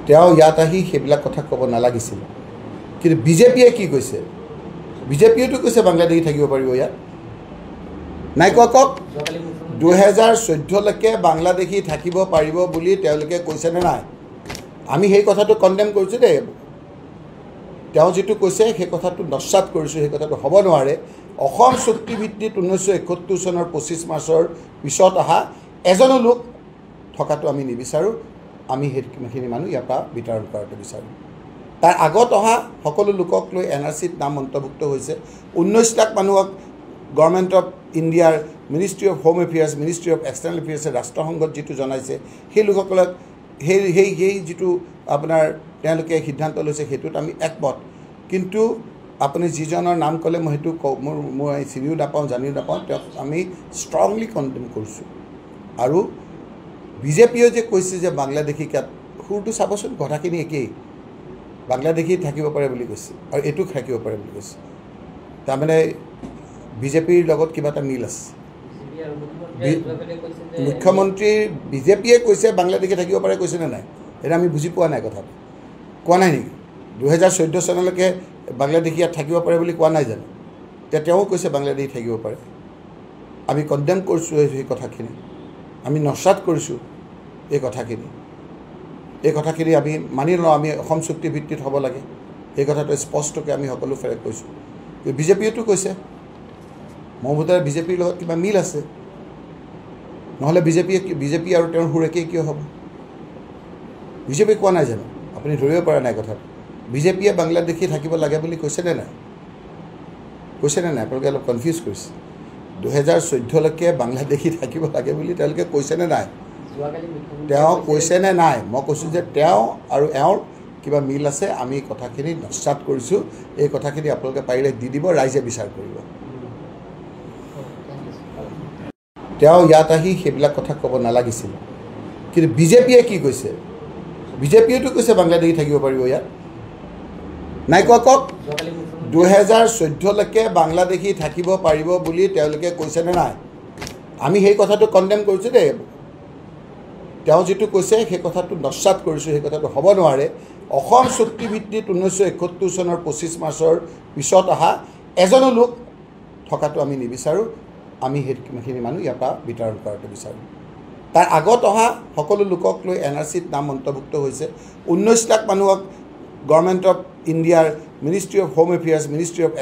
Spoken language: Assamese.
তেওঁ ইয়াত আহি সেইবিলাক কথা ক'ব নালাগিছিল কিন্তু বিজেপিয়ে কি কৈছে বিজেপিয়েতো কৈছে বাংলাদেশী থাকিব পাৰিব ইয়াত নাই কওক 2014 লৈকে বাংলাদেশী থাকিব পাৰিব বুলি তেওঁলোকে কৈছে নে নাই আমি সেই কথাটো কনডেম কৰিছোঁ দেই তেওঁ যেটো কৈছে সেই কথাটো নস্বাত কৰিছোঁ সেই কথাটো হ'ব নোৱাৰে অসম চুক্তি ভিত্তিত 1971 চনৰ 25 মাৰ্চৰ পিছত অহা এজনো লোক থকাটো আমি নিবিচাৰোঁ আমি সেইখিনি মানুহ ইয়াৰ পৰা বিতৰণ কৰাটো বিচাৰোঁ তাৰ আগত অহা সকলো লোকক লৈ এনআৰচিত নাম অন্তৰ্ভুক্ত হৈছে 19 লাখ মানুহক গভৰ্ণমেণ্ট অফ ইণ্ডিয়াৰ ministry of home affairs ministry of external এফেয়াৰ্ছে ৰাষ্ট্ৰসংঘত যেটো জনাইছে সেই লোকসকলক সেই যেটো আপোনাৰ তেওঁলোকে সিদ্ধান্ত লৈছে সেইটোত আমি একমত কিন্তু আপুনি যিজনৰ নাম ক'লে মই সেইটো মই চিনিও নাপাওঁ জানিও নাপাওঁ তেওঁক আমি ষ্ট্ৰংলি কণ্ডেম কৰিছোঁ আৰু বিজেপিয়ে যে কৈছে যে বাংলাদেশী সুৰটো চাবচোন কথাখিনি একেই বাংলাদেশী থাকিব পাৰে বুলি কৈছে আৰু এইটো থাকিব পাৰে বুলি কৈছে তাৰমানে বিজেপিৰ লগত কিবা এটা মিল আছে মুখ্যমন্ত্ৰী বিজেপিয়ে কৈছে বাংলাদেশী থাকিব পাৰে কৈছে নে নাই এটা আমি বুজি পোৱা নাই কথাটো কোৱা নাই নেকি 2014 চনলৈকে বাংলাদেশী ইয়াত থাকিব পাৰে বুলি কোৱা নাই জানো তেওঁ কৈছে বাংলাদেশী থাকিব পাৰে আমি কণ্ডেম কৰিছোঁ এই কথাখিনি আমি নস্বাত কৰিছোঁ এই কথাখিনি আমি মানি লওঁ আমি অসম চুক্তি ভিত্তিত হ'ব লাগে এই কথাটো স্পষ্টকৈ আমি সকলো ফেৰে কৈছোঁ বিজেপিয়েতো কৈছে মোৰ বোধে বিজেপিৰ লগত কিবা মিল আছে নহ'লে বিজেপি আৰু তেওঁৰ সুৰ একেই কিয় হ'ব বিজেপি কোৱা নাই জানো আপুনি ধৰিব পৰা নাই কথাটো বিজেপিয়ে বাংলাদেশী থাকিব লাগে বুলি কৈছে নে নাই আপোনালোকে অলপ কনফিউজ কৰিছে 2014 লৈকে বাংলাদেশী থাকিব লাগে বুলি তেওঁলোকে কৈছে নে নাই তেওঁ কৈছে নে নাই মই কৈছোঁ যে তেওঁ আৰু এওঁৰ কিবা মিল আছে আমি কথাখিনি নস্বাত কৰিছোঁ এই কথাখিনি আপোনালোকে পাৰিলে দি দিব ৰাইজে বিচাৰ কৰিব তেওঁ ইয়াত আহি সেইবিলাক কথা ক'ব নালাগিছিল কিন্তু বিজেপিয়ে কি কৈছে বিজেপিয়েতো কৈছে বাংলাদেশী থাকিব পাৰিব ইয়াত নাই কওক 2014 লৈকে বাংলাদেশী থাকিব পাৰিব বুলি তেওঁলোকে কৈছে নে নাই আমি সেই কথাটো কনডেম কৰিছোঁ দেই তেওঁ যেটো কৈছে সেই কথাটো নস্বাত কৰিছোঁ সেই কথাটো হ'ব নোৱাৰে অসম চুক্তি ভিত্তিত 1971 চনৰ 25 মাৰ্চৰ পিছত অহা এজনো লোক থকাটো আমি নিবিচাৰোঁ আমি সেইখিনি মানুহ ইয়াৰ পৰা বিতৰণ কৰাটো বিচাৰোঁ তাৰ আগত অহা সকলো লোকক লৈ এনআৰচিত নাম অন্তৰ্ভুক্ত হৈছে 19 লাখ মানুহক গভৰ্ণমেণ্ট অফ ইণ্ডিয়াৰ ministry of home affairs ministry of